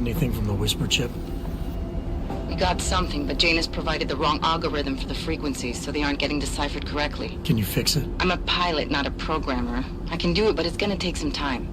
anything from the Whisper chip? We got something, but Jane has provided the wrong algorithm for the frequencies, so they aren't getting deciphered correctly. Can you fix it? I'm a pilot, not a programmer. I can do it, but it's gonna take some time.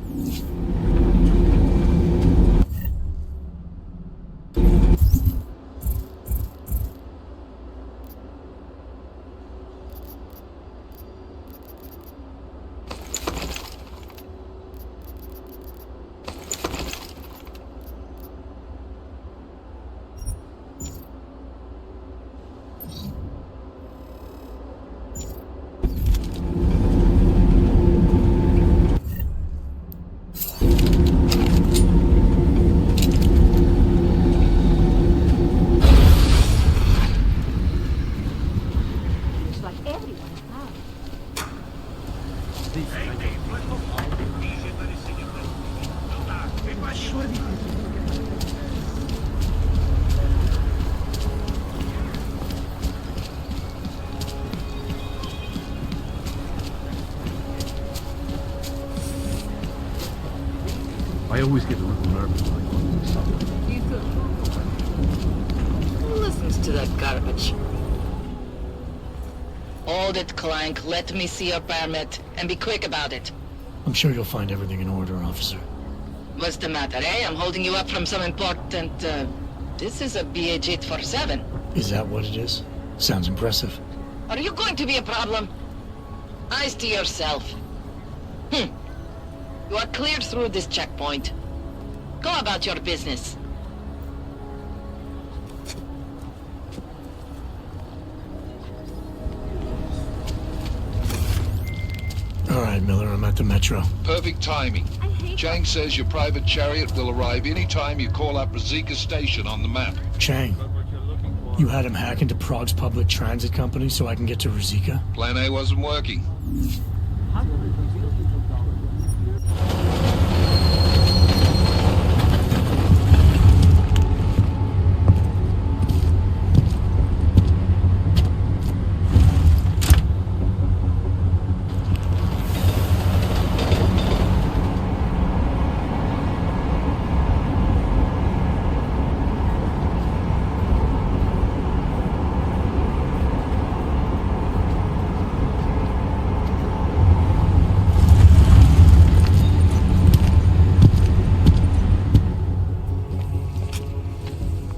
I always get a little nervous when I go into something. Who listens to that garbage? Hold it, Clank. Let me see your permit, and be quick about it. I'm sure you'll find everything in order, officer. What's the matter, eh? I'm holding you up from some important, This is a BH-847. Is that what it is? Sounds impressive. Are you going to be a problem? Eyes to yourself. You are cleared through this checkpoint. Go about your business. All right, Miller, I'm at the Metro. Perfect timing. Chang says your private chariot will arrive any time you call up Rizika Station on the map. Chang, you had him hack into Prague's public transit company so I can get to Rizika? Plan A wasn't working.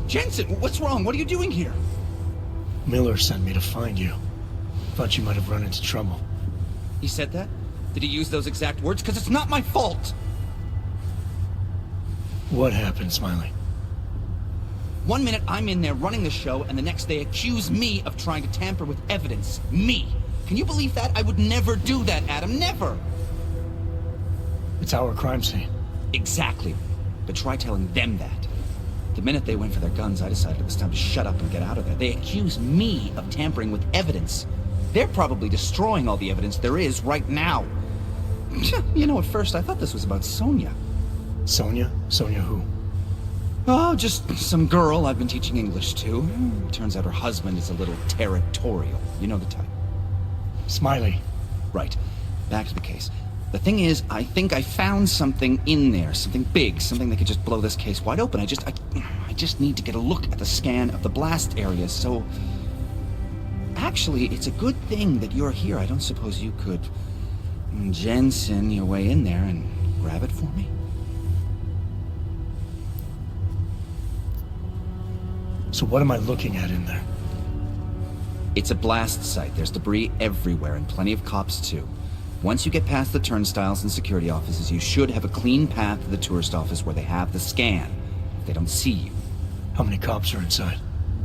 Jensen, what's wrong? What are you doing here? Miller sent me to find you. Thought you might have run into trouble. He said that? Did he use those exact words? Because it's not my fault! What happened, Smiley? One minute I'm in there running the show, and the next they accuse me of trying to tamper with evidence. Me! Can you believe that? I would never do that, Adam. Never! It's our crime scene. Exactly. But try telling them that. The minute they went for their guns, I decided it was time to shut up and get out of there. They accuse me of tampering with evidence. They're probably destroying all the evidence there is right now. You know, at first I thought this was about Sonia. Sonia? Sonia who? Oh, just some girl I've been teaching English to. Turns out her husband is a little territorial. You know the type. Smiley. Right. Back to the case. The thing is, I think I found something in there. Something big. Something that could just blow this case wide open. I just need to get a look at the scan of the blast area, so... Actually, it's a good thing that you're here. I don't suppose you could... Jensen your way in there and grab it for me? So what am I looking at in there? It's a blast site. There's debris everywhere, and plenty of cops, too. Once you get past the turnstiles and security offices, you should have a clean path to the tourist office where they have the scan. If they don't see you. How many cops are inside?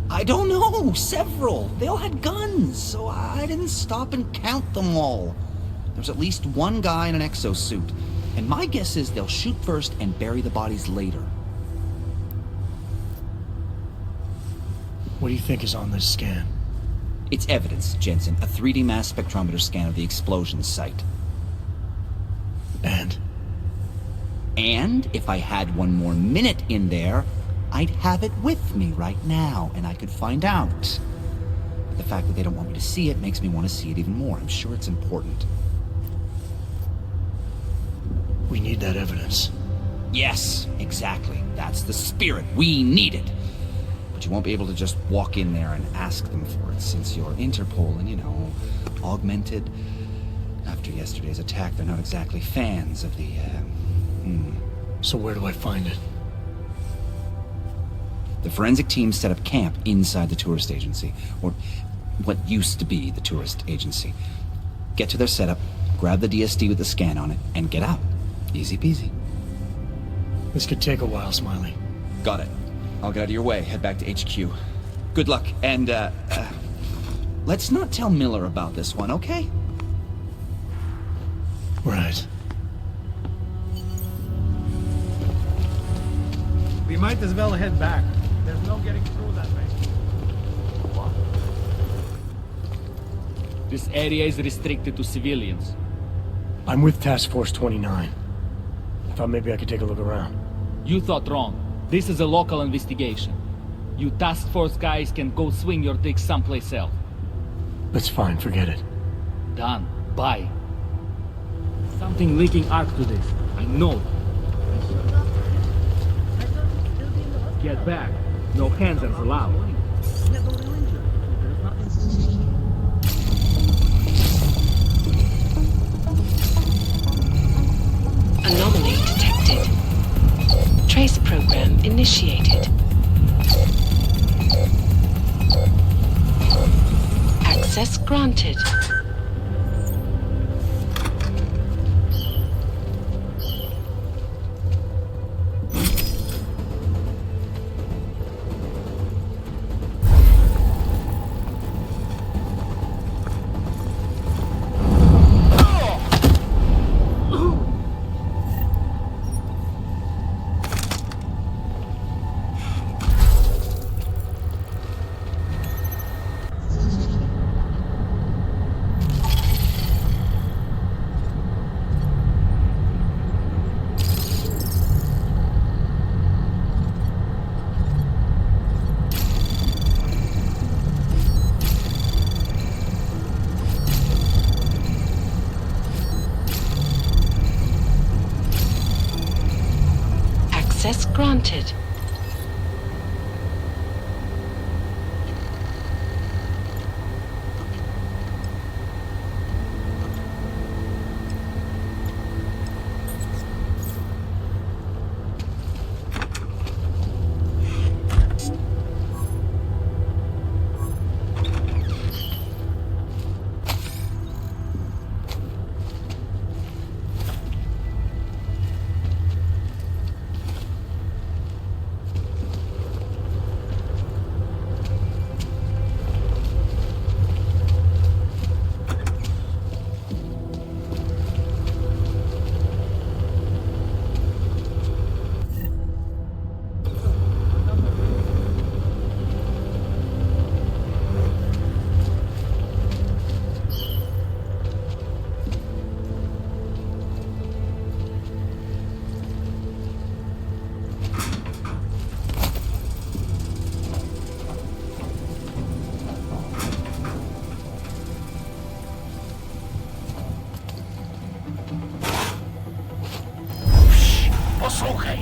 I don't know. Several. They all had guns, so I didn't stop and count them all. There's at least one guy in an exosuit. And my guess is they'll shoot first and bury the bodies later. What do you think is on this scan? It's evidence, Jensen. A 3D mass spectrometer scan of the explosion site. And? And if I had one more minute in there, I'd have it with me right now, and I could find out. But the fact that they don't want me to see it makes me want to see it even more. I'm sure it's important. We need that evidence. Yes, exactly. That's the spirit we needed. But you won't be able to just walk in there and ask them for it, since you're Interpol and, augmented. After yesterday's attack, they're not exactly fans of the, So where do I find it? The forensic team set up camp inside the tourist agency, or what used to be the tourist agency. Get to their setup, grab the DSD with the scan on it, and get out. Easy peasy. This could take a while, Smiley. Got it. I'll get out of your way, head back to HQ. Good luck, and, let's not tell Miller about this one, okay? Right. We might as well head back. There's no getting through that way. This area is restricted to civilians. I'm with Task Force 29. I thought maybe I could take a look around. You thought wrong. This is a local investigation. You task force guys can go swing your dick someplace else. That's fine, forget it. Done. Bye. Something leaking arc to this. I know. Get back. No hands-ons allowed. Anomaly detected. Trace program initiated. Access granted. Access granted. Posłuchaj.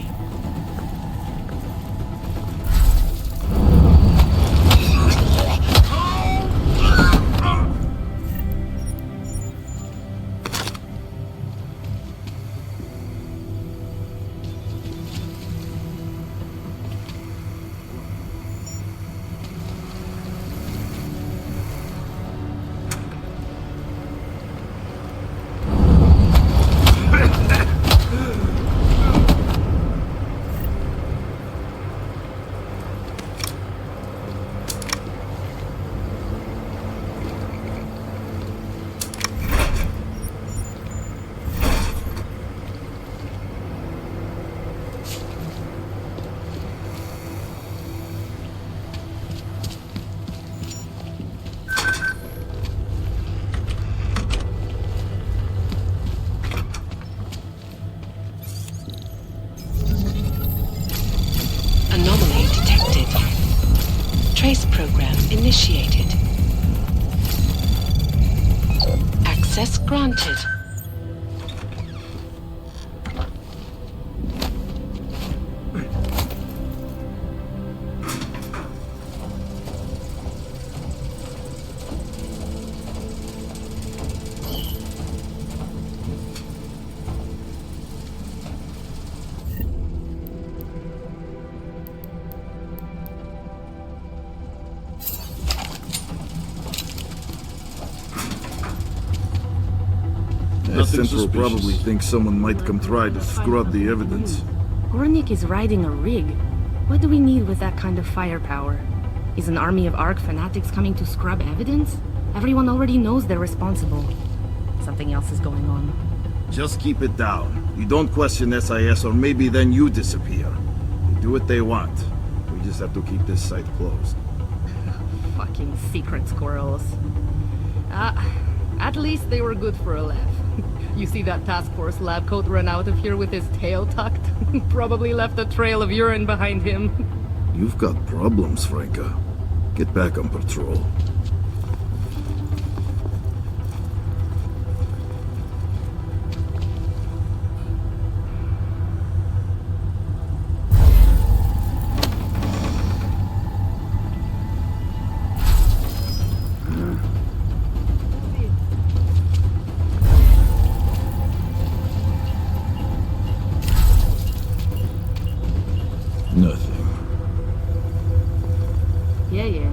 Anomaly detected. Trace program initiated. Access granted. Nothing Central suspicious. probably thinks someone might come try to scrub the evidence. Gornik is riding a rig. What do we need with that kind of firepower? Is an army of Ark fanatics coming to scrub evidence? Everyone already knows they're responsible. Something else is going on. Just keep it down. You don't question SIS or maybe then you disappear. They do what they want. We just have to keep this site closed. Fucking secret squirrels. At least they were good for a laugh. You see that task force lab coat run out of here with his tail tucked? Probably left a trail of urine behind him. You've got problems, Franca. Get back on patrol. Nothing. Yeah.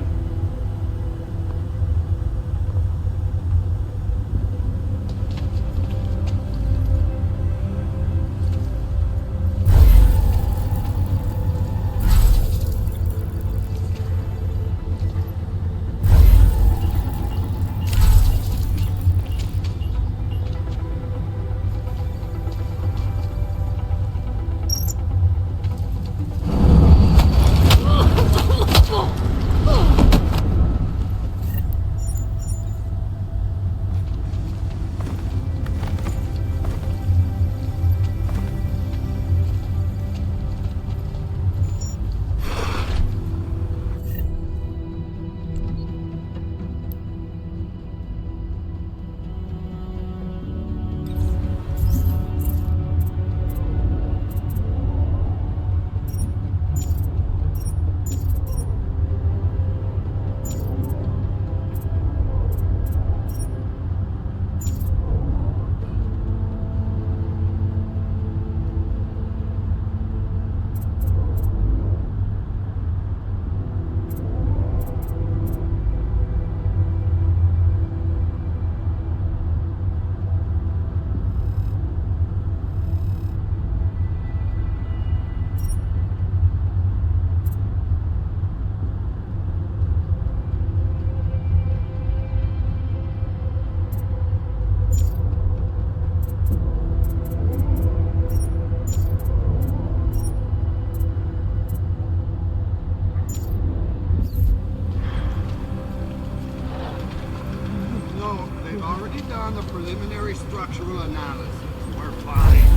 The preliminary structural analysis. We're fine.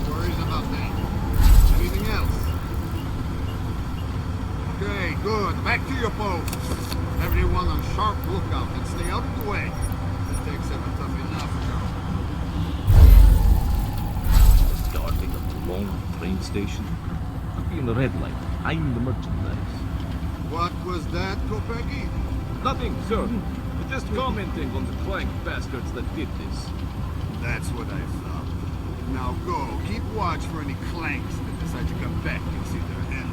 No worries about that. Anything else? Okay, good. Back to your posts. Everyone on sharp lookout and stay out of the way. That takes ever tough enough. Starting at the long train station. Could be in the red light, eyeing the merchandise. What was that, Kopecki? Nothing, sir. Just commenting on the clank bastards that did this. That's what I thought. Now go. Keep watch for any clanks that decide to come back and see their end.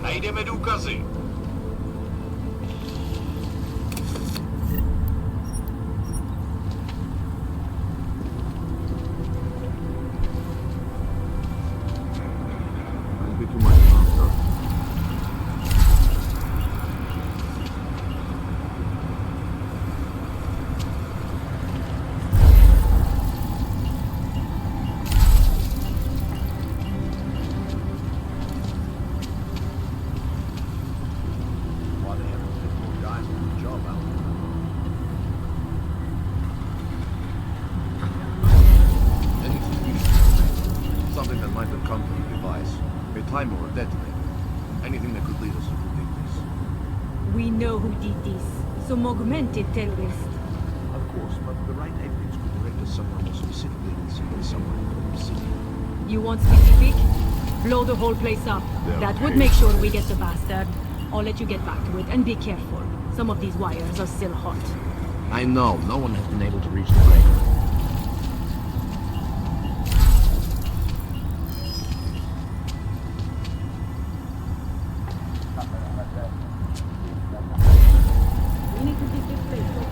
Najdeme důkazy. We know who did this. Some augmented terrorist. Of course, but the right evidence could direct us somewhere more specifically than somewhere in the city. You want specific? Blow the whole place up. That would make sure we get the bastard. I'll let you get back to it, and be careful. Some of these wires are still hot. I know. No one has been able to reach the breaker. We need to keep this place open.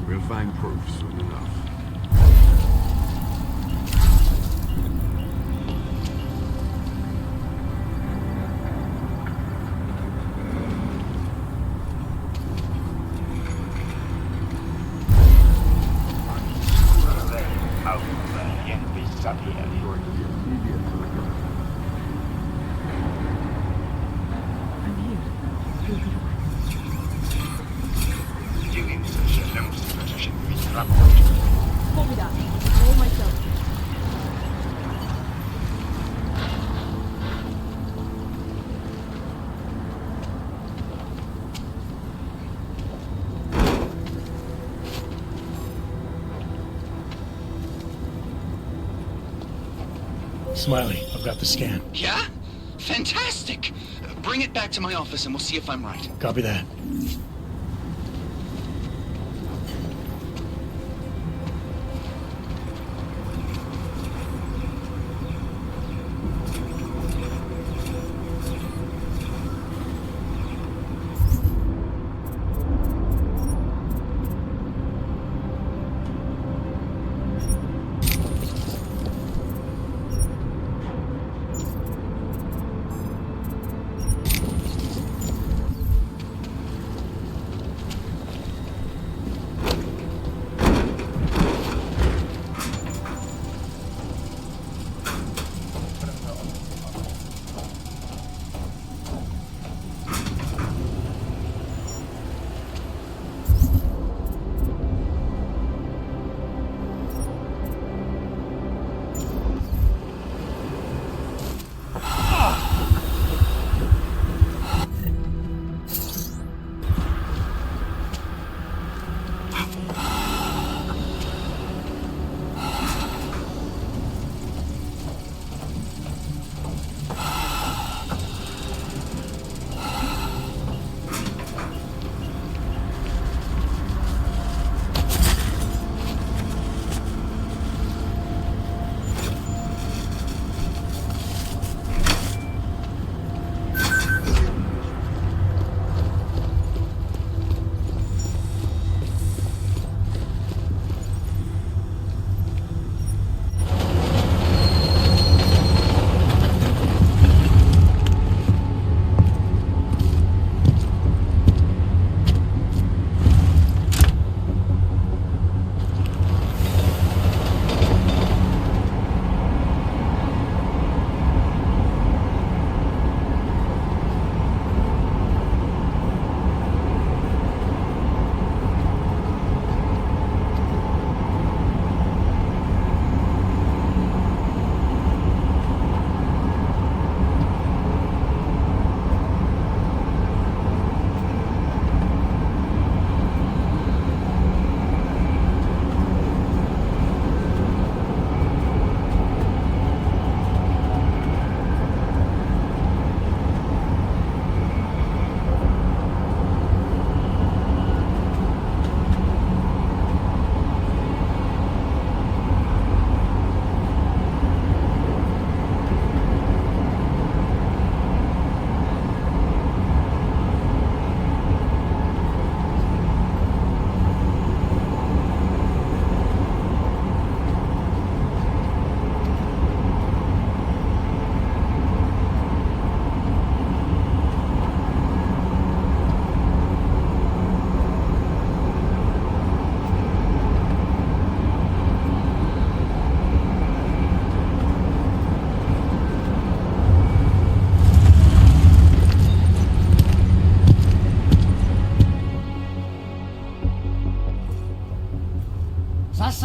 We'll find proof soon enough. Copy that. Roll myself. Smiley, I've got the scan. Yeah? Fantastic! Bring it back to my office and we'll see if I'm right. Copy that.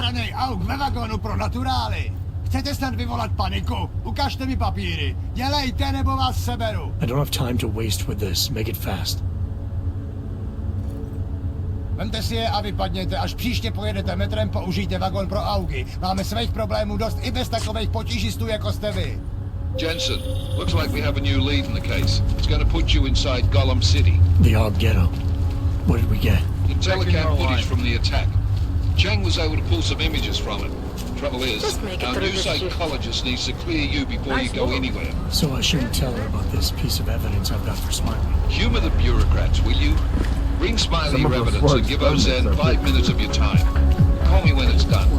Zasranej auk ve vagonu pro naturály! Chcete snad vyvolat paniku? Ukažte mi papíry. Dělejte, nebo vás seberu. I don't have time to waste with this. Make it fast. Vemte si je a vypadněte. Až příště pojedete metrem, použijte vagon pro augy. Máme svých problémů dost i bez takových potížistů, jako jste vy. Jensen, looks like we have a new lead in the case. It's going to put you inside Gollum City. The Og Ghetto. What did we get? Telecam footage from the attack. Cheng was able to pull some images from it. Trouble is, our new psychologist needs to clear you before you go anywhere. So I shouldn't tell her about this piece of evidence I've got for Smiley. Humor the bureaucrats, will you? Bring Smiley your evidence and give Ozen 5 minutes of your time. Call me when it's done.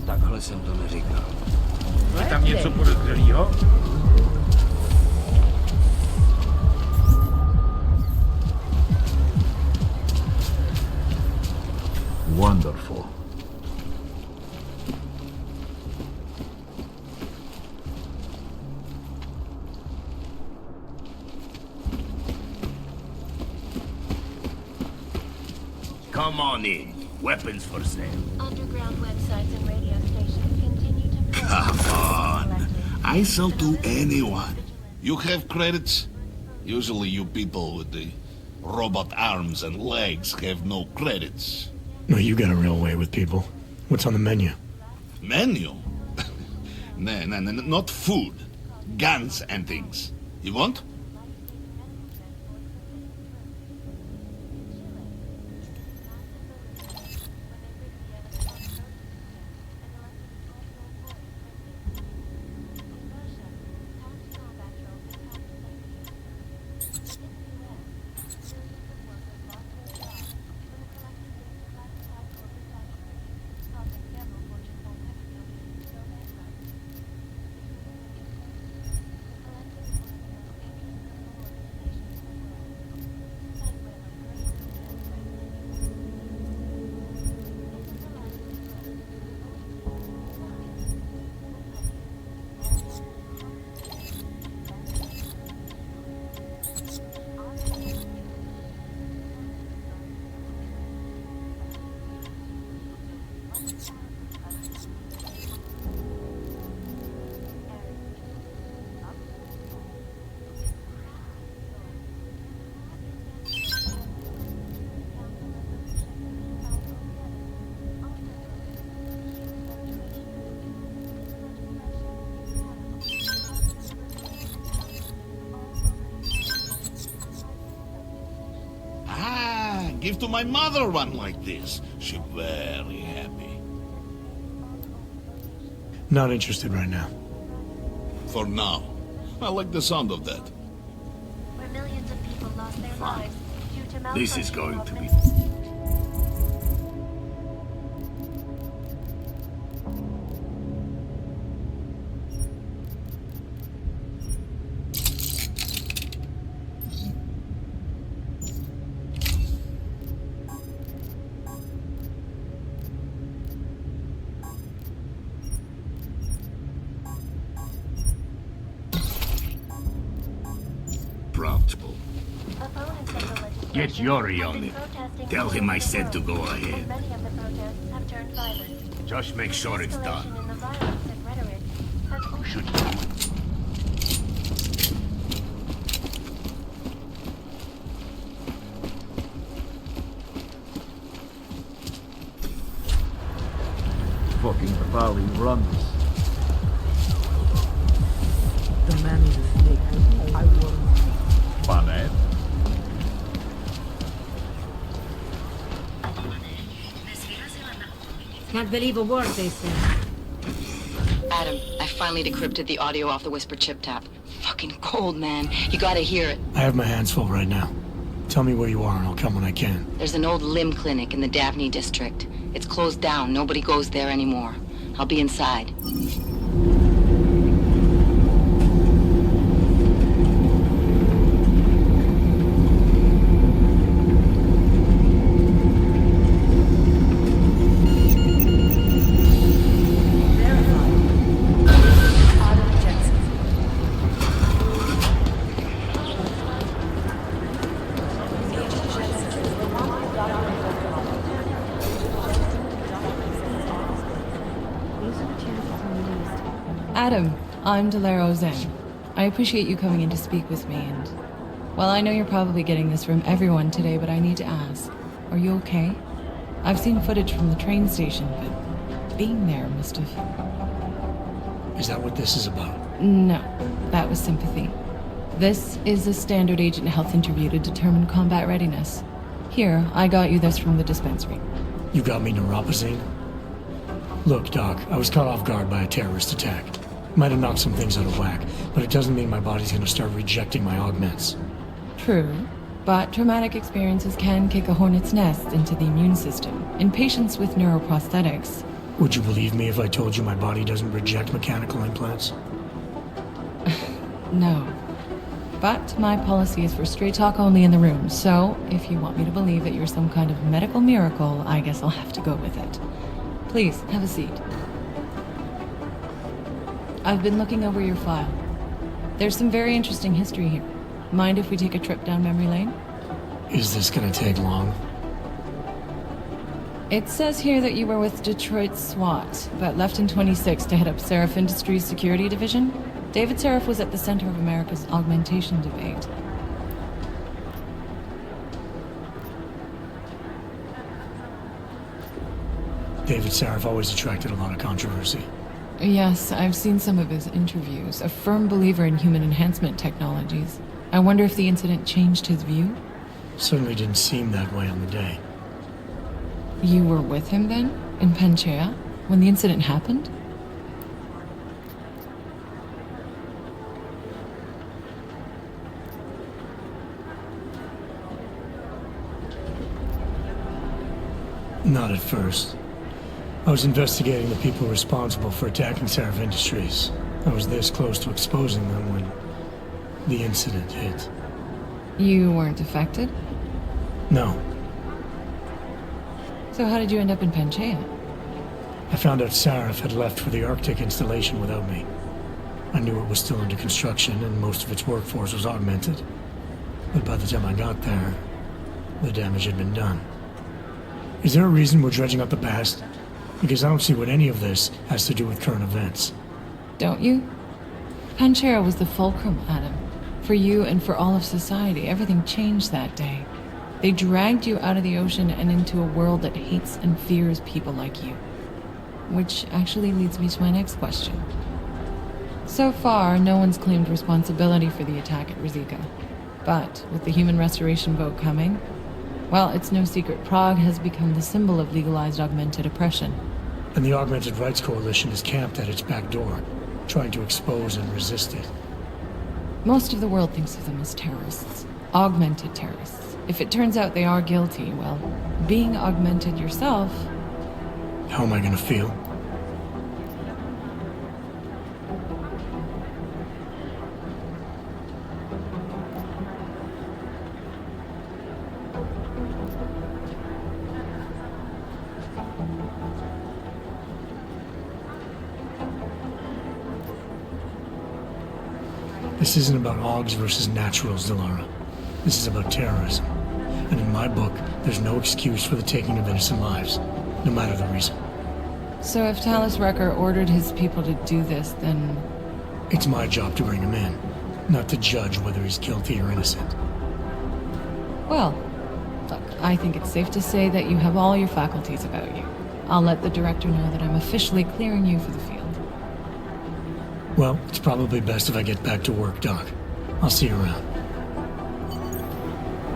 Takhle jsem to neříkal. Je tam něco podezřelého? Wonderful. Come on in. Weapons for sale. Underground websites and radio stations continue to... Come on. I sell to anyone. You have credits? Usually you people with the robot arms and legs have no credits. No, you got a real way with people. What's on the menu? Menu? No, not food. Guns and things. You want? Give to my mother one like this. She very happy. Not interested right now. For now. I like the sound of that. Where millions of people lost their lives due to This is going to be... Get Yori on it. Tell him I said to go ahead. Just make sure it's done. Should Fucking Valley runs. The man is a snake. I warn you. Fun, eh? Can't believe a word they said. Adam, I finally decrypted the audio off the Whisper chip tap. Fucking cold, man. You gotta hear it. I have my hands full right now. Tell me where you are and I'll come when I can. There's an old limb clinic in the Davney district. It's closed down. Nobody goes there anymore. I'll be inside. Adam, I'm Delaro Zen. I appreciate you coming in to speak with me, and... Well, I know you're probably getting this from everyone today, but I need to ask. Are you okay? I've seen footage from the train station, but being there must have... Is that what this is about? No, that was sympathy. This is a standard agent health interview to determine combat readiness. Here, I got you this from the dispensary. You got me neuropazine? Look, Doc, I was caught off guard by a terrorist attack. Might have knocked some things out of whack, but it doesn't mean my body's gonna start rejecting my augments. True, but traumatic experiences can kick a hornet's nest into the immune system. In patients with neuroprosthetics... Would you believe me if I told you my body doesn't reject mechanical implants? No. But my policy is for straight talk only in the room, so if you want me to believe that you're some kind of medical miracle, I guess I'll have to go with it. Please, have a seat. I've been looking over your file. There's some very interesting history here. Mind if we take a trip down memory lane? Is this gonna take long? It says here that you were with Detroit SWAT, but left in 26 to head up Seraph Industries' security division. David Seraph was at the center of America's augmentation debate. David Seraph always attracted a lot of controversy. Yes, I've seen some of his interviews. A firm believer in human enhancement technologies. I wonder if the incident changed his view? Certainly didn't seem that way on the day. You were with him then? In Panchea? When the incident happened? Not at first. I was investigating the people responsible for attacking Seraph Industries. I was this close to exposing them when the incident hit. You weren't affected? No. So how did you end up in Panchea? I found out Seraph had left for the Arctic installation without me. I knew it was still under construction and most of its workforce was augmented. But by the time I got there, the damage had been done. Is there a reason we're dredging up the past? Because I don't see what any of this has to do with current events. Don't you? Panchea was the fulcrum, Adam. For you and for all of society, everything changed that day. They dragged you out of the ocean and into a world that hates and fears people like you. Which actually leads me to my next question. So far, no one's claimed responsibility for the attack at Rizika. But with the human restoration vote coming, well, it's no secret Prague has become the symbol of legalized augmented oppression. And the Augmented Rights Coalition is camped at its back door, trying to expose and resist it. Most of the world thinks of them as terrorists. Augmented terrorists. If it turns out they are guilty, well, being augmented yourself... How am I gonna feel? This isn't about Augs versus naturals, Delara. This is about terrorism. And in my book, there's no excuse for the taking of innocent lives, no matter the reason. So if Talus Wrecker ordered his people to do this, then... It's my job to bring him in, not to judge whether he's guilty or innocent. Well, look, I think it's safe to say that you have all your faculties about you. I'll let the director know that I'm officially clearing you for the field. Well, it's probably best if I get back to work, Doc. I'll see you around.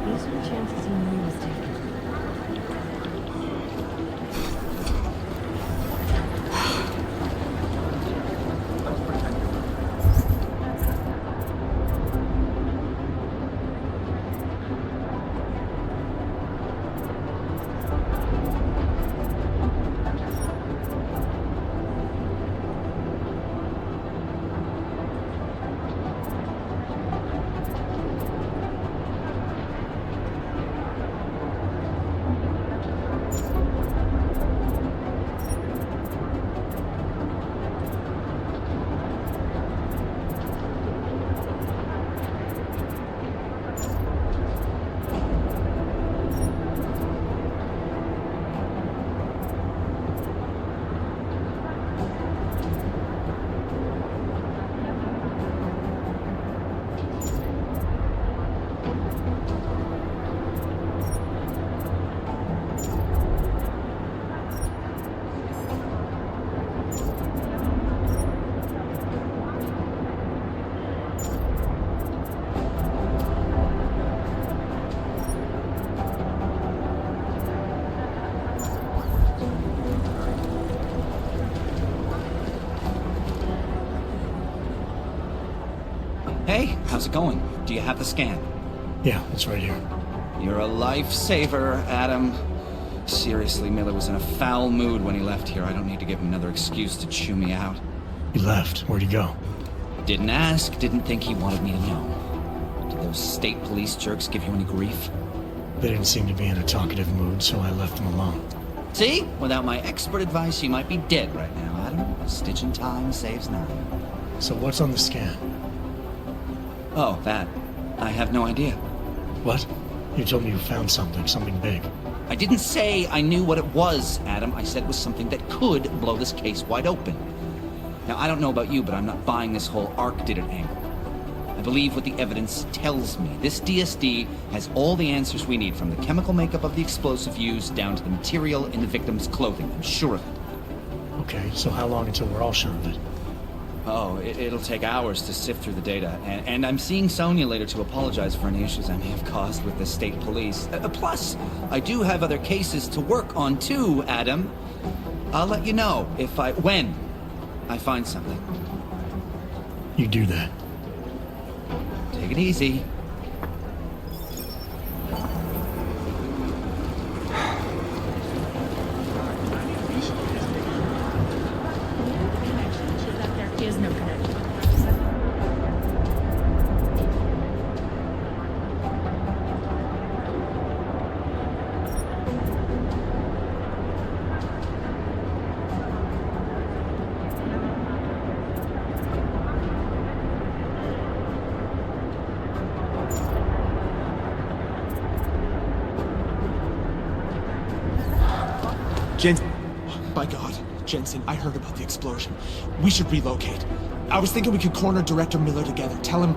These are the chances you knew he was taking. Hey, how's it going? Do you have the scan? Yeah, it's right here. You're a lifesaver, Adam. Seriously, Miller was in a foul mood when he left here. I don't need to give him another excuse to chew me out. He left. Where'd he go? Didn't ask, didn't think he wanted me to know. Did those state police jerks give you any grief? They didn't seem to be in a talkative mood, so I left them alone. See? Without my expert advice, you might be dead right now, Adam. A stitch in time saves nine. So what's on the scan? Oh, that. I have no idea. What? You told me you found something big. I didn't say I knew what it was, Adam. I said it was something that could blow this case wide open. Now, I don't know about you, but I'm not buying this whole Ark did it angle. I believe what the evidence tells me. This DSD has all the answers we need, from the chemical makeup of the explosive used down to the material in the victim's clothing. I'm sure of it. Okay, so how long until we're all sure of it? Oh, it'll take hours to sift through the data, and I'm seeing Sonia later to apologize for any issues I may have caused with the state police. Plus, I do have other cases to work on too, Adam. I'll let you know when I find something. You do that. Take it easy. There's no connection. By God, Jensen, I heard about the explosion. We should relocate. I was thinking we could corner Director Miller together. Tell him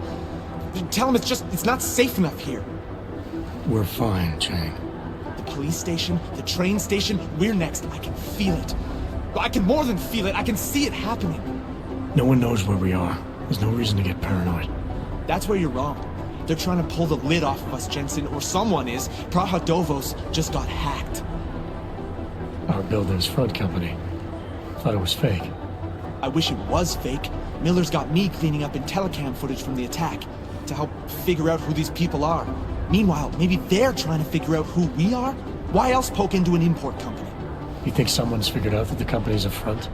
it's not safe enough here. We're fine, Chang. The police station, the train station, we're next. I can feel it. I can more than feel it. I can see it happening. No one knows where we are. There's no reason to get paranoid. That's where you're wrong. They're trying to pull the lid off of us, Jensen, or someone is. Praha Dovos just got hacked. Our building's front company. Thought it was fake. I wish it was fake. Miller's got me cleaning up IntelliCam footage from the attack to help figure out who these people are. Meanwhile, maybe they're trying to figure out who we are? Why else poke into an import company? You think someone's figured out that the company's a front?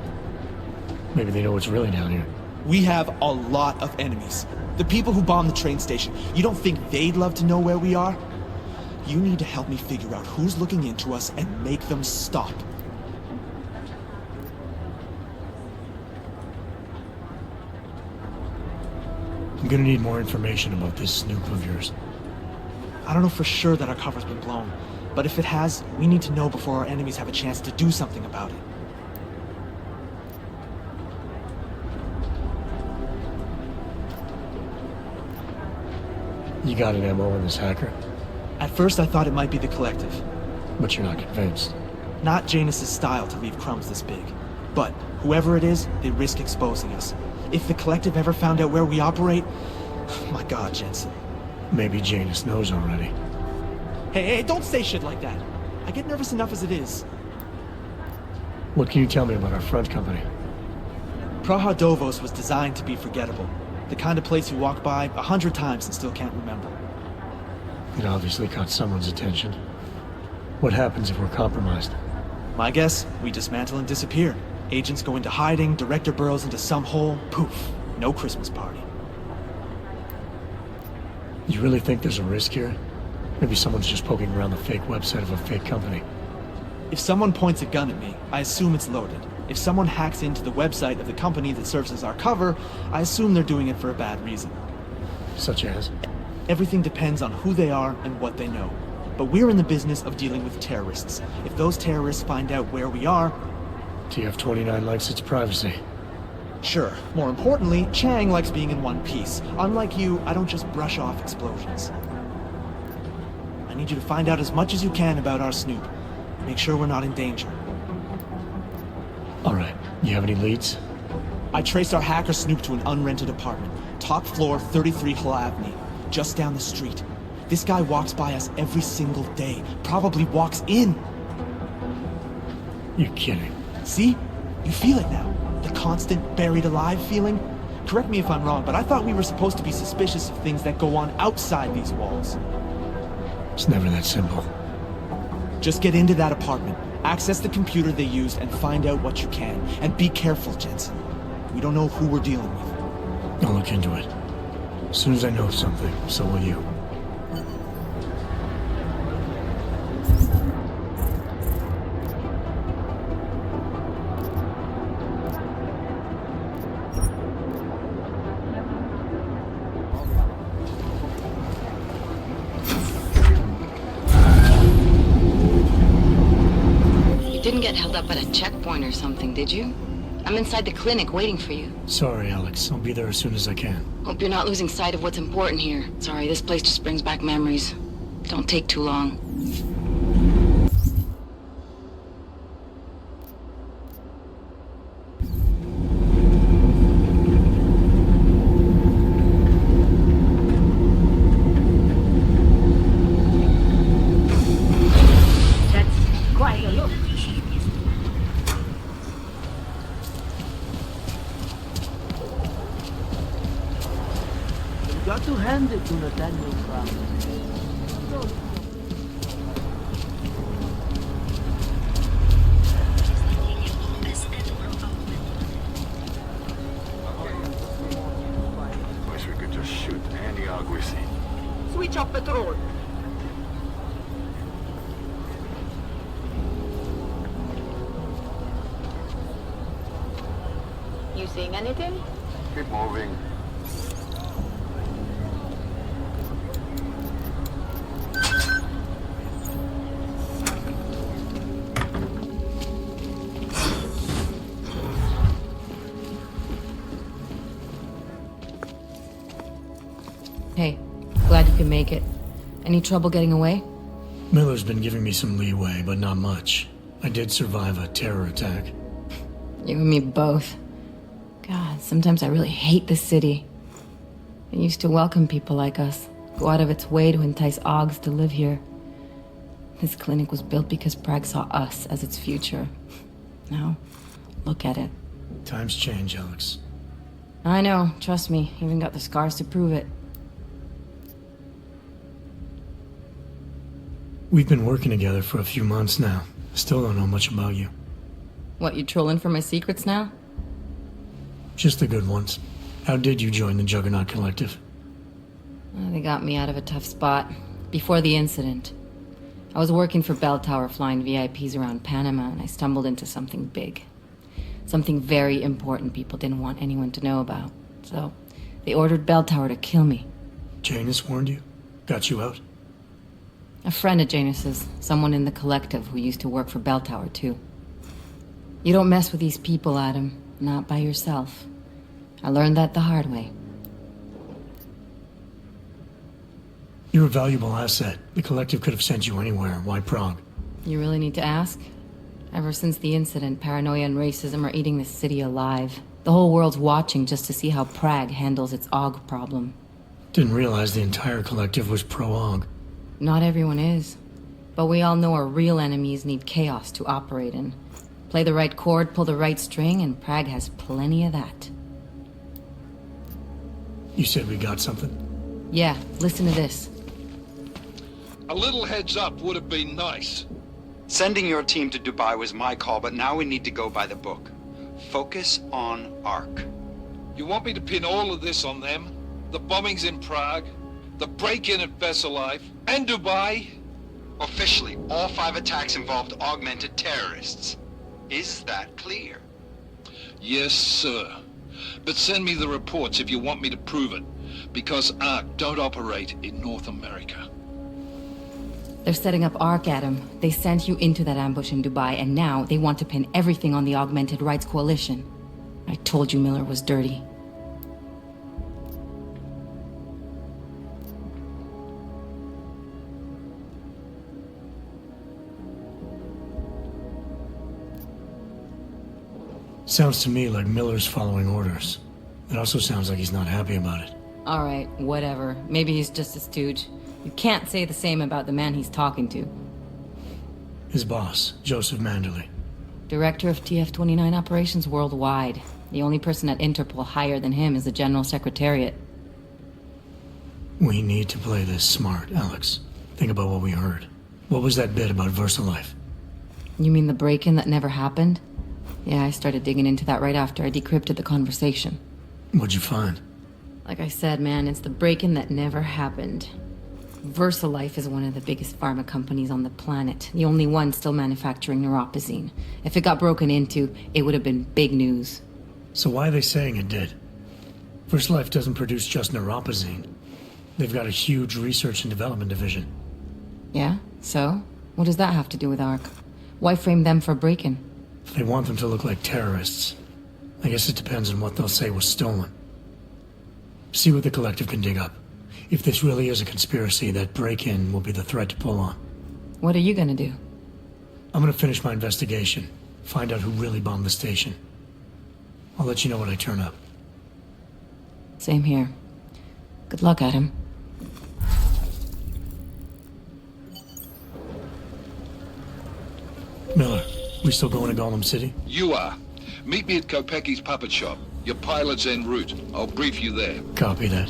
Maybe they know what's really down here. We have a lot of enemies. The people who bombed the train station. You don't think they'd love to know where we are? You need to help me figure out who's looking into us and make them stop. I'm gonna need more information about this snoop of yours. I don't know for sure that our cover's been blown, but if it has, we need to know before our enemies have a chance to do something about it. You got an MO on this hacker? At first I thought it might be the Collective. But you're not convinced? Not Janus's style to leave crumbs this big. But whoever it is, they risk exposing us. If the Collective ever found out where we operate... My God, Jensen. Maybe Janus knows already. Hey, don't say shit like that. I get nervous enough as it is. What can you tell me about our front company? Praha Dovos was designed to be forgettable. The kind of place you walk by 100 times and still can't remember. It obviously caught someone's attention. What happens if we're compromised? My guess, we dismantle and disappear. Agents go into hiding, Director burrows into some hole, poof, no Christmas party. You really think there's a risk here? Maybe someone's just poking around the fake website of a fake company. If someone points a gun at me, I assume it's loaded. If someone hacks into the website of the company that serves as our cover, I assume they're doing it for a bad reason. Such as? Everything depends on who they are and what they know. But we're in the business of dealing with terrorists. If those terrorists find out where we are... TF-29 likes its privacy. Sure. More importantly, Chang likes being in one piece. Unlike you, I don't just brush off explosions. I need you to find out as much as you can about our Snoop. Make sure we're not in danger. All right. You have any leads? I traced our hacker Snoop to an unrented apartment. Top floor, 33 Hull Avenue. Just down the street. This guy walks by us every single day. Probably walks in. You're kidding. See? You feel it now. The constant buried alive feeling. Correct me if I'm wrong, but I thought we were supposed to be suspicious of things that go on outside these walls. It's never that simple. Just get into that apartment, access the computer they used, and find out what you can. And be careful, Jensen. We don't know who we're dealing with. I'll look into it. As soon as I know something, so will you. Didn't get held up at a checkpoint or something, did you? I'm inside the clinic waiting for you. Sorry, Alex. I'll be there as soon as I can. Hope you're not losing sight of what's important here. Sorry, this place just brings back memories. Don't take too long. That's quite a look. Got to hand it to Nathaniel Crown. Wish we could just shoot any hog we see. Switch off patrol. You seeing anything? Keep moving. Hey, glad you could make it. Any trouble getting away? Miller's been giving me some leeway, but not much. I did survive a terror attack. You and me both. God, sometimes I really hate this city. It used to welcome people like us, go out of its way to entice Augs to live here. This clinic was built because Prague saw us as its future. Now, look at it. Times change, Alex. I know, trust me, even got the scars to prove it. We've been working together for a few months now. Still don't know much about you. What, you trolling for my secrets now? Just the good ones. How did you join the Juggernaut Collective? Well, they got me out of a tough spot. Before the incident. I was working for Bell Tower flying VIPs around Panama, and I stumbled into something big. Something very important people didn't want anyone to know about. So, they ordered Bell Tower to kill me. Janus warned you? Got you out? A friend of Janus's, someone in the collective who used to work for Bell Tower too. You don't mess with these people, Adam. Not by yourself. I learned that the hard way. You're a valuable asset. The collective could have sent you anywhere. Why Prague? You really need to ask? Ever since the incident, paranoia and racism are eating this city alive. The whole world's watching just to see how Prague handles its AUG problem. Didn't realize the entire collective was pro-AUG. Not everyone is. But we all know our real enemies need chaos to operate in. Play the right chord, pull the right string, and Prague has plenty of that. You said we got something? Yeah, listen to this. A little heads up would have been nice. Sending your team to Dubai was my call, but now we need to go by the book. Focus on ARC. You want me to pin all of this on them? The bombings in Prague, the break-in at Vesalife, and Dubai? Officially, all 5 attacks involved augmented terrorists. Is that clear? Yes, sir. But send me the reports if you want me to prove it, because ARC don't operate in North America. They're setting up ARC, Adam. They sent you into that ambush in Dubai, and now they want to pin everything on the Augmented Rights Coalition. I told you Miller was dirty. Sounds to me like Miller's following orders. It also sounds like he's not happy about it. Alright, whatever. Maybe he's just a stooge. You can't say the same about the man he's talking to. His boss, Joseph Manderley. Director of TF-29 operations worldwide. The only person at Interpol higher than him is the General Secretariat. We need to play this smart, Alex. Think about what we heard. What was that bit about VersaLife? You mean the break-in that never happened? Yeah, I started digging into that right after I decrypted the conversation. What'd you find? Like I said, man, it's the break-in that never happened. VersaLife is one of the biggest pharma companies on the planet. The only one still manufacturing neuropozyne. If it got broken into, it would have been big news. So why are they saying it did? VersaLife doesn't produce just neuropozyne. They've got a huge research and development division. Yeah? So? What does that have to do with ARC? Why frame them for break-in? They want them to look like terrorists. I guess it depends on what they'll say was stolen. See what the collective can dig up. If this really is a conspiracy, that break-in will be the thread to pull on. What are you gonna do? I'm gonna finish my investigation. Find out who really bombed the station. I'll let you know when I turn up. Same here. Good luck, Adam. Miller, we still going to Gollum City? You are. Meet me at Kopecki's puppet shop. Your pilot's en route. I'll brief you there. Copy that.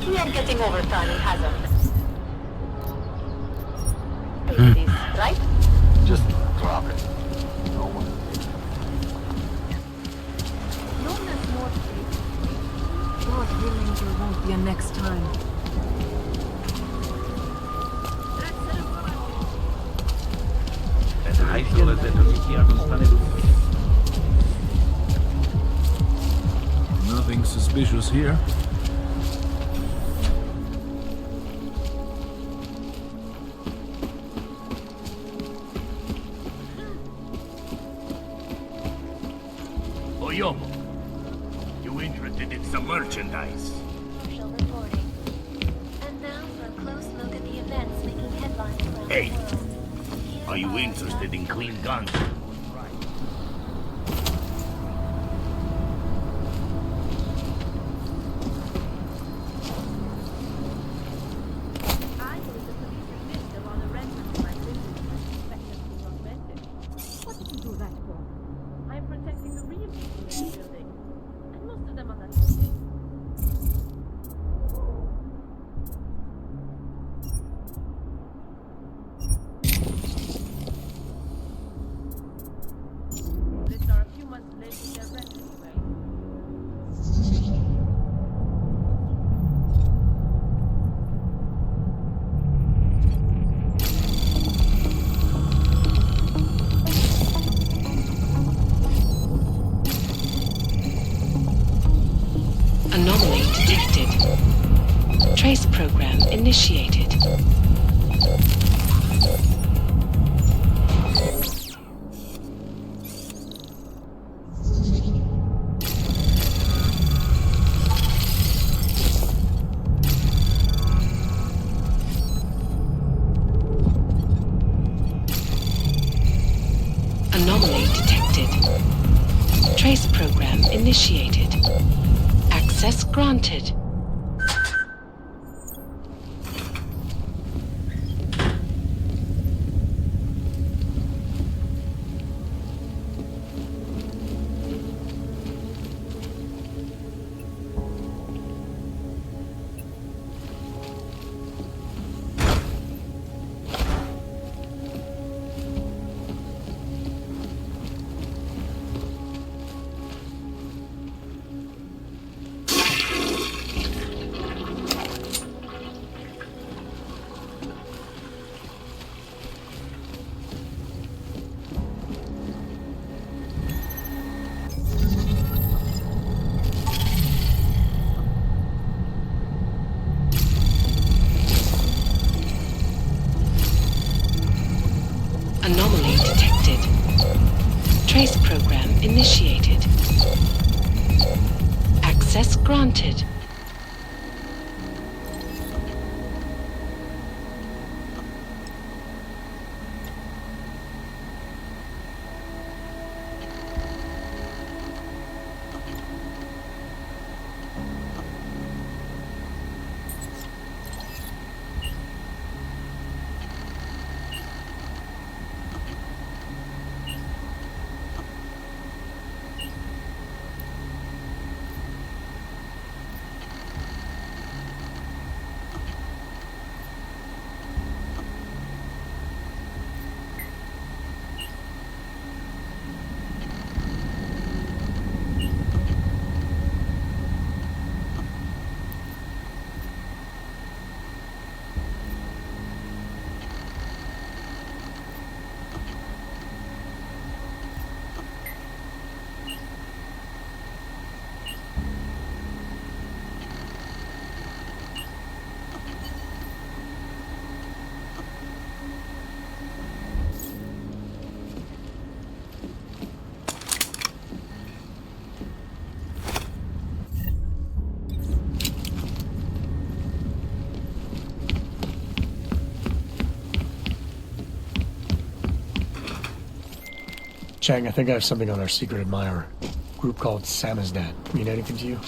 We are getting overtime in hazard. Right? Just drop it. No one. God willing, there won't be a next time. Nothing suspicious here. Oyomo, you interested in some merchandise? Commercial reporting. And now for a close look at the events making headlines around Hey, the world. are you interested in clean guns? What did you do that for? I'm protecting the real people in the building. And most of them are not. These are a few months late in their rent anyway. Anomaly detected. Trace program initiated. Anomaly detected. Trace program initiated. Access granted. Anomaly detected. Trace program initiated. Access granted. Chang, I think I have something on our secret admirer. Group called Samizdat. Mean anything to you?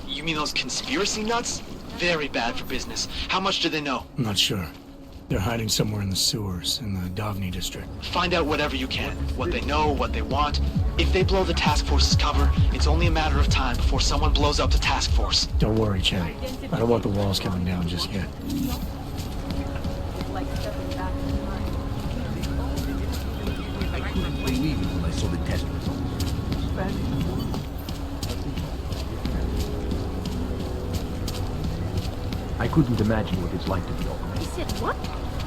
You mean those conspiracy nuts? Very bad for business. How much do they know? I'm not sure. They're hiding somewhere in the sewers, in the Davni district. Find out whatever you can. What they know, what they want. If they blow the task force's cover, it's only a matter of time before someone blows up the task force. Don't worry, Chang. I don't want the walls coming down just yet. I couldn't believe it when I saw the test results. I couldn't imagine what it's like to be organized. He said what?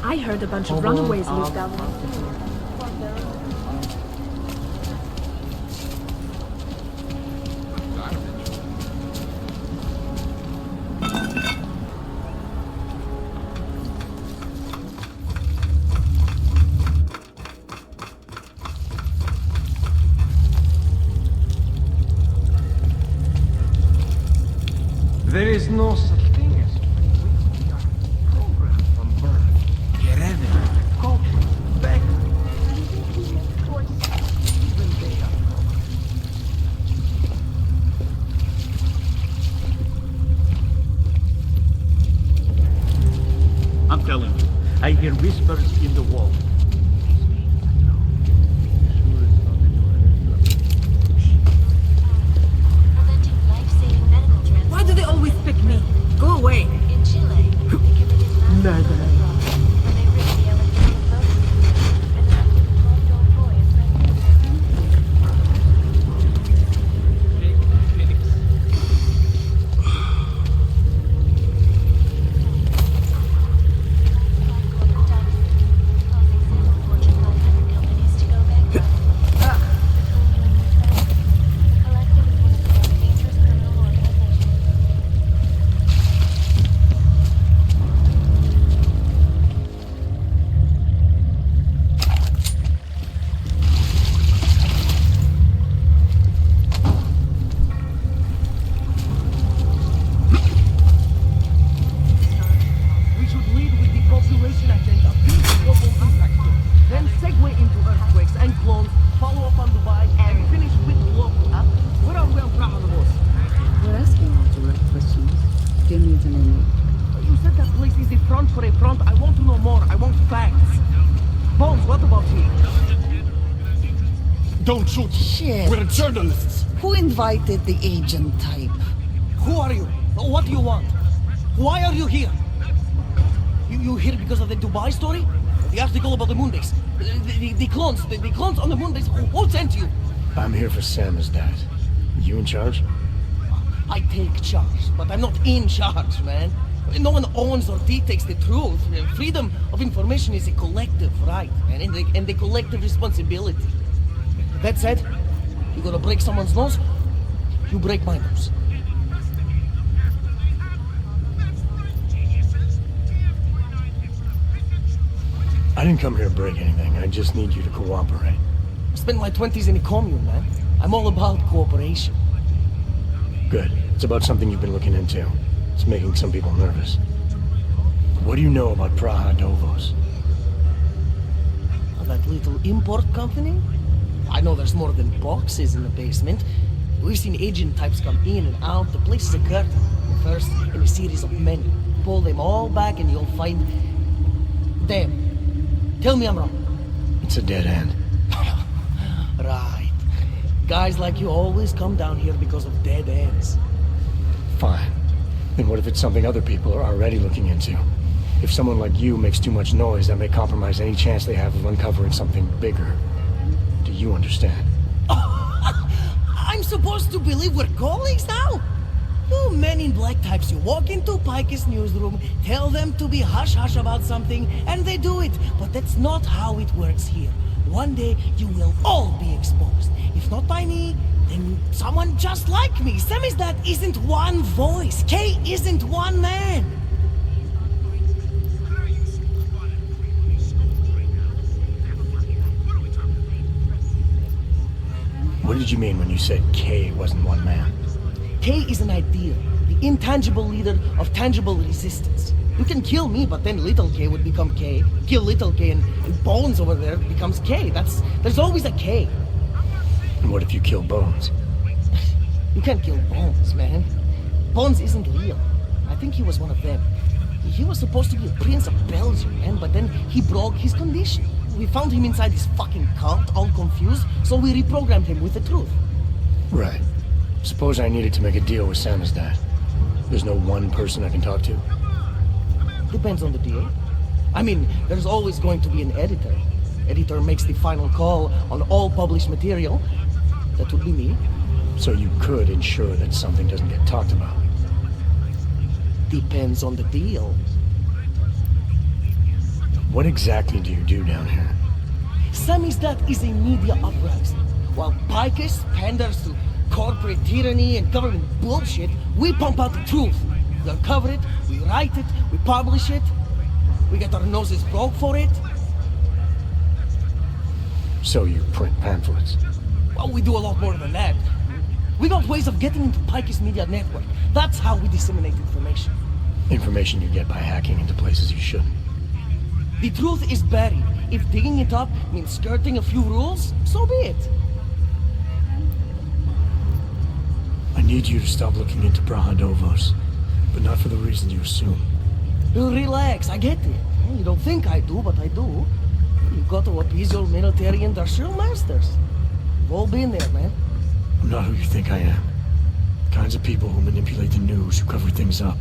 I heard a bunch of runaways moved out. There is no such thing as we are programmed from birth. Get evidence, culture, background. Even they are programmed. I'm telling you, I hear whispers in the wall. Why do they always pick me? Go away. In Chile, We should lead with the population agenda, build global impact, then segue into earthquakes and clones, follow up on Dubai, and finish with local. What are we proud of us? You're asking all the right questions. Do you need to know more? You said that place is a front for a front. I want to know more. I want facts. Bones, what about you? Don't shoot! Shit. We're journalists! Who invited the agent type? Who are you? What do you want? Why are you here? You here because of the Dubai story? The article about the moonbase? The clones on the moonbase? Who sent you? I'm here for Samizdat. You in charge? I take charge, but I'm not in charge, man. No one owns or dictates the truth. Freedom of information is a collective right, man, and a collective responsibility. That said, you gonna break someone's nose? You break my nose. I didn't come here to break anything. I just need you to cooperate. I spent my 20s in a commune, man. I'm all about cooperation. Good. It's about something you've been looking into. It's making some people nervous. What do you know about Praha Novos? That little import company? I know there's more than boxes in the basement. We've seen agent types come in and out. The place is a curtain. First, in a series of men. Pull them all back and you'll find them. Tell me I'm wrong. It's a dead end. Right. Guys like you always come down here because of dead ends. Fine. Then what if it's something other people are already looking into? If someone like you makes too much noise, that may compromise any chance they have of uncovering something bigger. Do you understand? I'm supposed to believe we're colleagues now? You men in black types, you walk into Pike's newsroom, tell them to be hush-hush about something, and they do it. But that's not how it works here. One day, you will all be exposed. If not by me, then someone just like me. Samizdat isn't one voice. K isn't one man. What did you mean when you said K wasn't one man? K is an idea, the intangible leader of tangible resistance. You can kill me, but then little K would become K. Kill little K and Bones over there becomes K. There's always a K. And what if you kill Bones? You can't kill Bones, man. Bones isn't real. I think he was one of them. He was supposed to be a prince of Belgium, man, but then he broke his condition. We found him inside this fucking cult, all confused, so we reprogrammed him with the truth. Right. Suppose I needed to make a deal with Samizdat. There's no one person I can talk to? Depends on the deal. I mean, there's always going to be an editor. Editor makes the final call on all published material. That would be me. So you could ensure that something doesn't get talked about? Depends on the deal. What exactly do you do down here? Samizdat is a media uprising. While Picus panders to corporate tyranny and government bullshit, we pump out the truth. We uncover it, we write it, we publish it. We get our noses broke for it. So you print pamphlets? Well, we do a lot more than that. We got ways of getting into Picus Media Network. That's how we disseminate information. Information you get by hacking into places you shouldn't. The truth is buried. If digging it up means skirting a few rules, so be it. I need you to stop looking into Brahadovos, but not for the reasons you assume. Relax, I get it. You don't think I do, but I do. You've got to appease your military industrial masters. We've all been there, man. I'm not who you think I am. The kinds of people who manipulate the news, who cover things up.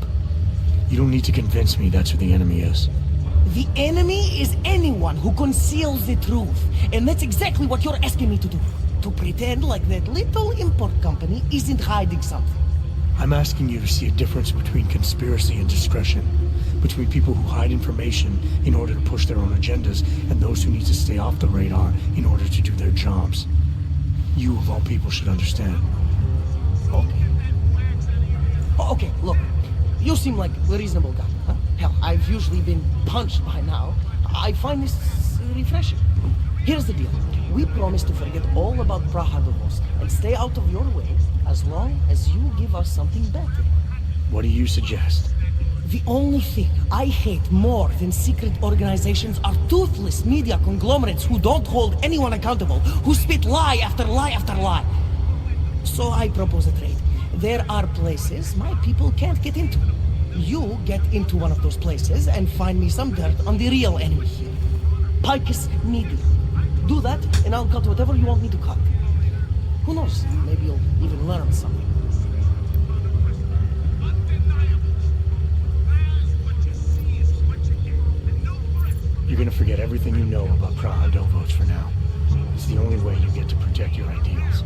You don't need to convince me that's who the enemy is. The enemy is anyone who conceals the truth. And that's exactly what you're asking me to do. To pretend like that little import company isn't hiding something. I'm asking you to see a difference between conspiracy and discretion. Between people who hide information in order to push their own agendas and those who need to stay off the radar in order to do their jobs. You, of all people, should understand. Okay. Okay, look. You seem like a reasonable guy. Huh? Hell, I've usually been punched by now. I find this refreshing. Here's the deal. We promise to forget all about Brahadovos and stay out of your way as long as you give us something better. What do you suggest? The only thing I hate more than secret organizations are toothless media conglomerates who don't hold anyone accountable, who spit lie after lie after lie. So I propose a trade. There are places my people can't get into. You get into one of those places and find me some dirt on the real enemy here. Picus Media. Do that, and I'll cut whatever you want me to cut. Who knows? Maybe you'll even learn something. You're gonna forget everything you know about Brahadovos for now. It's the only way you get to protect your ideals.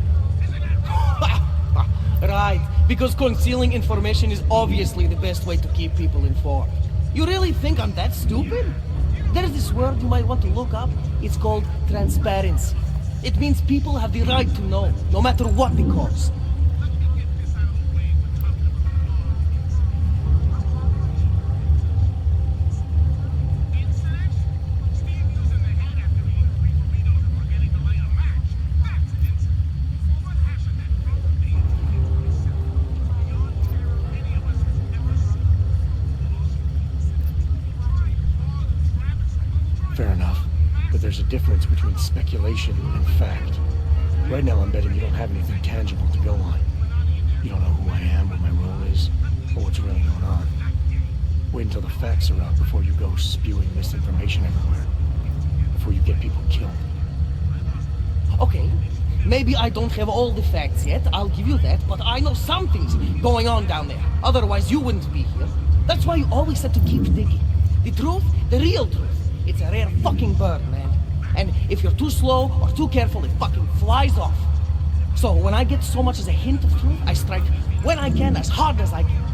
Right, because concealing information is obviously the best way to keep people informed. You really think I'm that stupid? There's this word you might want to look up. It's called transparency. It means people have the right to know, no matter what the cost. Fair enough. But there's a difference between speculation and fact. Right now I'm betting you don't have anything tangible to go on. You don't know who I am, what my role is, or what's really going on. Wait until the facts are out before you go spewing misinformation everywhere. Before you get people killed. Okay, maybe I don't have all the facts yet, I'll give you that, but I know something's going on down there. Otherwise you wouldn't be here. That's why you always have to keep digging. The truth, the real truth. It's a rare fucking bird, man. And if you're too slow or too careful, it fucking flies off. So when I get so much as a hint of truth, I strike when I can, as hard as I can.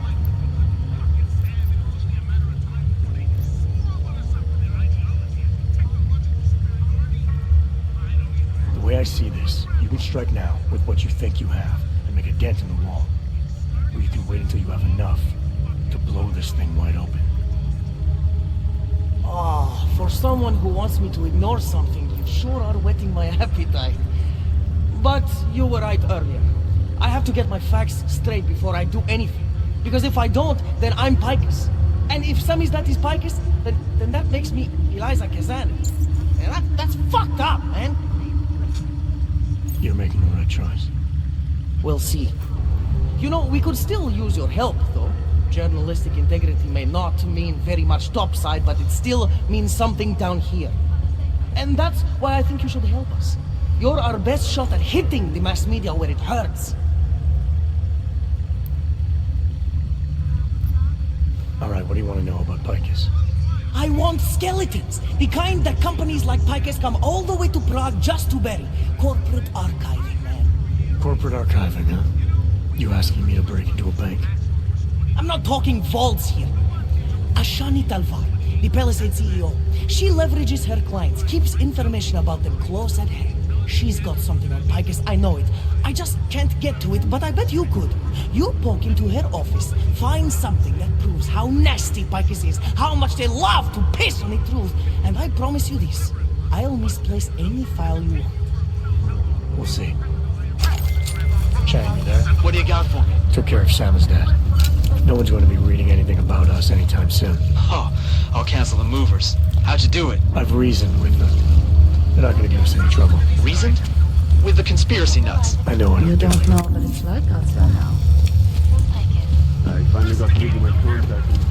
The way I see this, you can strike now with what you think you have and make a dent in the wall. Or you can wait until you have enough to blow this thing wide open. Oh, for someone who wants me to ignore something, you sure are whetting my appetite. But you were right earlier. I have to get my facts straight before I do anything. Because if I don't, then I'm Picus. And if Samizdat is Picus, then that makes me Eliza Kazan. And that's fucked up, man. You're making the right choice. We'll see. You know, we could still use your help, though. Journalistic integrity may not mean very much topside, but it still means something down here. And that's why I think you should help us. You're our best shot at hitting the mass media where it hurts. Alright, what do you want to know about Picus? I want skeletons. The kind that companies like Picus come all the way to Prague just to bury. Corporate archiving, man. Corporate archiving, huh? You asking me to break into a bank? I'm not talking vaults here. Ashani Talvar, the Palisade CEO. She leverages her clients, keeps information about them close at hand. She's got something on Picus, I know it. I just can't get to it, but I bet you could. You poke into her office, find something that proves how nasty Picus is, how much they love to piss on the truth, and I promise you this, I'll misplace any file you want. We'll see. Chang, you there? What do you got for me? Took care of Sam's dad. No one's going to be reading anything about us anytime soon. Oh, I'll cancel the movers. How'd you do it? I've reasoned with them. They're not going to give us any trouble. Reasoned? With the conspiracy nuts. I know what I'm doing. You don't know what it's like outside now. I finally got rid of my contact.